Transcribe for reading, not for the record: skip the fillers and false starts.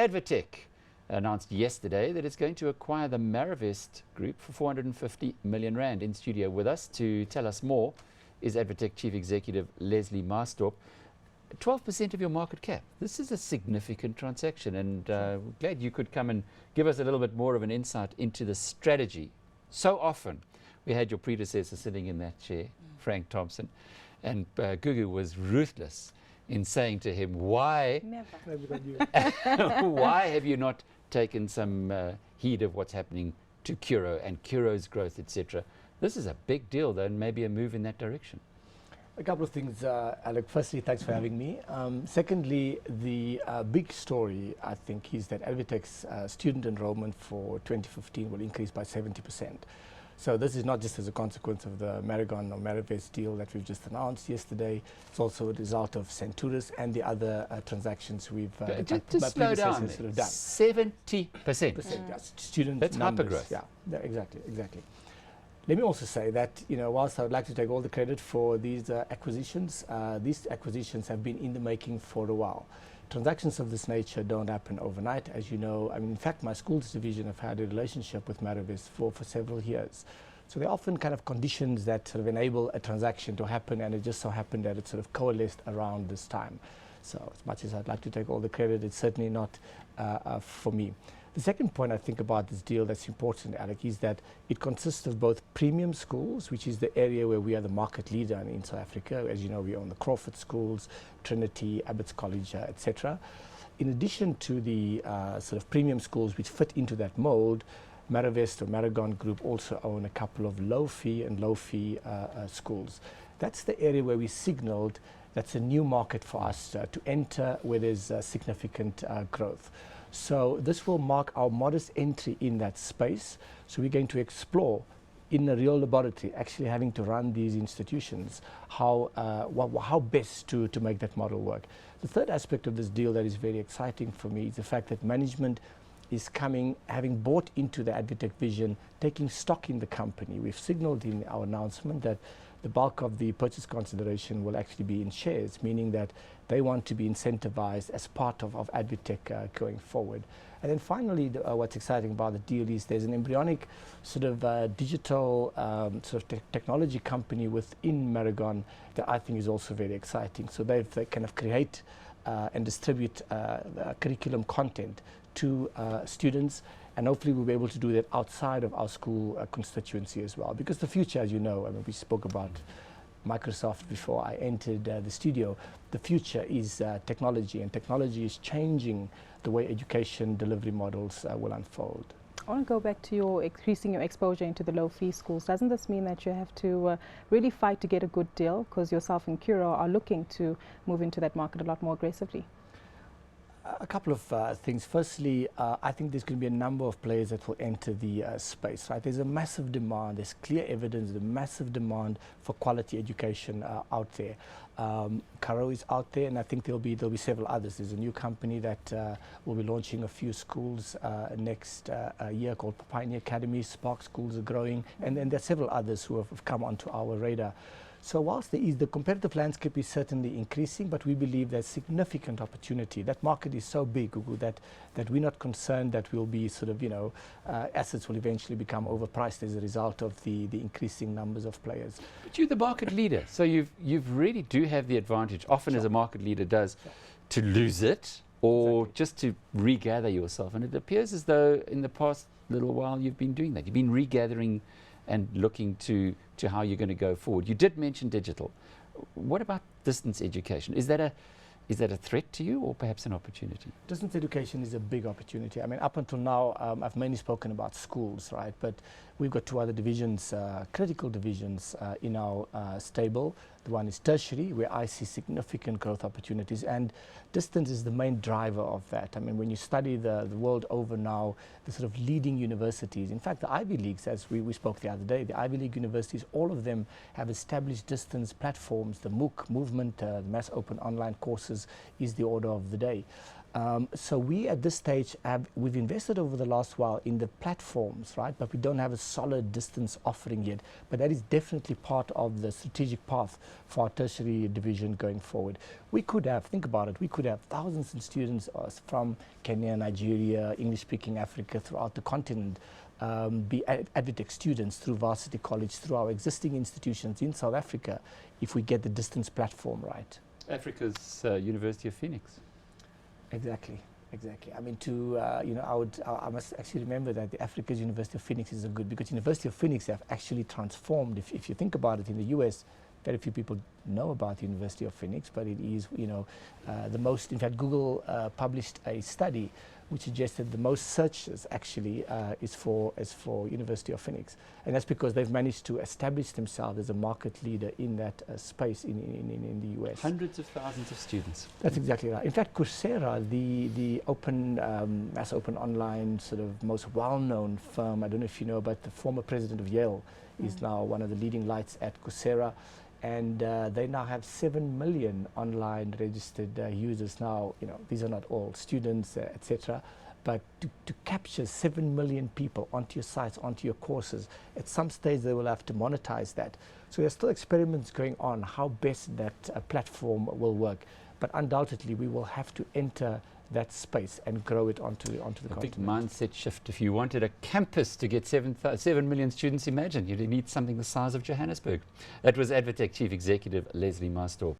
Advtech announced yesterday that it's going to acquire the Maravest Group for 450 million rand. In studio with us to tell us more is Advtech Chief Executive Leslie Maasdorp. 12% of your market cap. This is a significant transaction, and we're glad you could come and give us a little bit more of an insight into the strategy. So often we had your predecessor sitting in that chair, Frank Thompson, and Gugu was ruthless in saying to him, why why have you not taken some heed of what's happening to Curro and Curro's growth, etc. This is a big deal, though, and maybe a move in that direction. A couple of things, Alec. Firstly, thanks for having me. Secondly, the big story, I think, is that Advtech's student enrollment for 2015 will increase by 70%. So this is not just as a consequence of the Maragon or Maravest deal that we've just announced yesterday. It's also a result of Centuris and the other transactions we've just slow down. Sort of done. 70%. Student That's numbers. hypergrowth. Yeah, exactly. Let me also say that, whilst I would like to take all the credit for these acquisitions have been in the making for a while. Transactions of this nature don't happen overnight, as you know. I mean, in fact, my schools division have had a relationship with Maravest for several years. So there are often kind of conditions that sort of enable a transaction to happen, and it just so happened that it sort of coalesced around this time. So as much as I'd like to take all the credit, it's certainly not for me. The second point I think about this deal that's important, Alec, is that it consists of both premium schools, which is the area where we are the market leader in South Africa. As you know, we own the Crawford schools, Trinity, Abbott's College, etc. In addition to the sort of premium schools which fit into that mold, Maravest or Maragon Group also own a couple of low-fee and low-fee schools. That's the area where we signaled that's a new market for us to enter, where there's significant growth. So this will mark our modest entry in that space. So we're going to explore in a real laboratory, actually having to run these institutions, how best to make that model work. The third aspect of this deal that is very exciting for me is the fact that management is coming, having bought into the Advtech vision, taking stock in the company. We've signaled in our announcement that the bulk of the purchase consideration will actually be in shares, meaning that they want to be incentivized as part of Advtech going forward. And then finally, what's exciting about the deal is there's an embryonic sort of digital sort of technology company within Maragon that I think is also very exciting. So they kind of create and distribute curriculum content to students, and hopefully we'll be able to do that outside of our school constituency as well. Because the future, as you know, I mean, we spoke about Microsoft before I entered the studio. The future is technology, and technology is changing the way education delivery models will unfold. I want to go back to increasing your exposure into the low-fee schools. Doesn't this mean that you have to really fight to get a good deal, because yourself and Curro are looking to move into that market a lot more aggressively? A couple of things. Firstly, I think there's going to be a number of players that will enter the space. Right? There's a massive demand. There's clear evidence, the massive demand for quality education out there. Curro is out there, and I think there'll be several others. There's a new company that will be launching a few schools next year called Pioneer Academy. Spark schools are growing, and then there are several others who have come onto our radar. So whilst the competitive landscape is certainly increasing, but we believe there's significant opportunity. That market is so big, Gugu, that we're not concerned that we'll be sort of, assets will eventually become overpriced as a result of the increasing numbers of players. But you're the market leader, so you really do have the advantage, often as a market leader does, to lose it or just to regather yourself. And it appears as though in the past little while you've been doing that. You've been regathering and looking to how you're going to go forward. You did mention digital. What about distance education? Is that a threat to you, or perhaps an opportunity? Distance education is a big opportunity. I mean, up until now, I've mainly spoken about schools, right? But we've got two other divisions, critical divisions in our stable. The one is tertiary, where I see significant growth opportunities, and distance is the main driver of that. I mean, when you study the world over now, the sort of leading universities, in fact, the Ivy Leagues, as we spoke the other day, the Ivy League universities, all of them have established distance platforms. The MOOC movement, the Mass Open Online Courses, is the order of the day. So we at this stage we've invested over the last while in the platforms, right? But we don't have a solid distance offering yet. But that is definitely part of the strategic path for our tertiary division going forward. We could have, think about it, we could have thousands of students from Kenya, Nigeria, English-speaking Africa, throughout the continent, be Advtech students through Varsity College, through our existing institutions in South Africa, if we get the distance platform right. Africa's University of Phoenix. Exactly. I mean, I must actually remember that the Africa's University of Phoenix is a good, because University of Phoenix have actually transformed. If you think about it, in the US, very few people know about the University of Phoenix, but it is, the most. In fact, Google published a study which suggested the most searches actually is for University of Phoenix, and that's because they've managed to establish themselves as a market leader in that space in the US. Hundreds of thousands of students. That's exactly right. In fact, Coursera, the open mass open online sort of most well-known firm, I don't know if you know, but the former president of Yale is now one of the leading lights at Coursera. And they now have 7 million online registered users now. These are not all students, etc. But to capture 7 million people onto your sites, onto your courses, at some stage they will have to monetize that. So there's still experiments going on how best that platform will work. But undoubtedly, we will have to enter that space and grow it onto the continent. Big mindset shift. If you wanted a campus to get 7 million students, imagine you'd need something the size of Johannesburg. That was Advtech Chief Executive Leslie Maasdorp.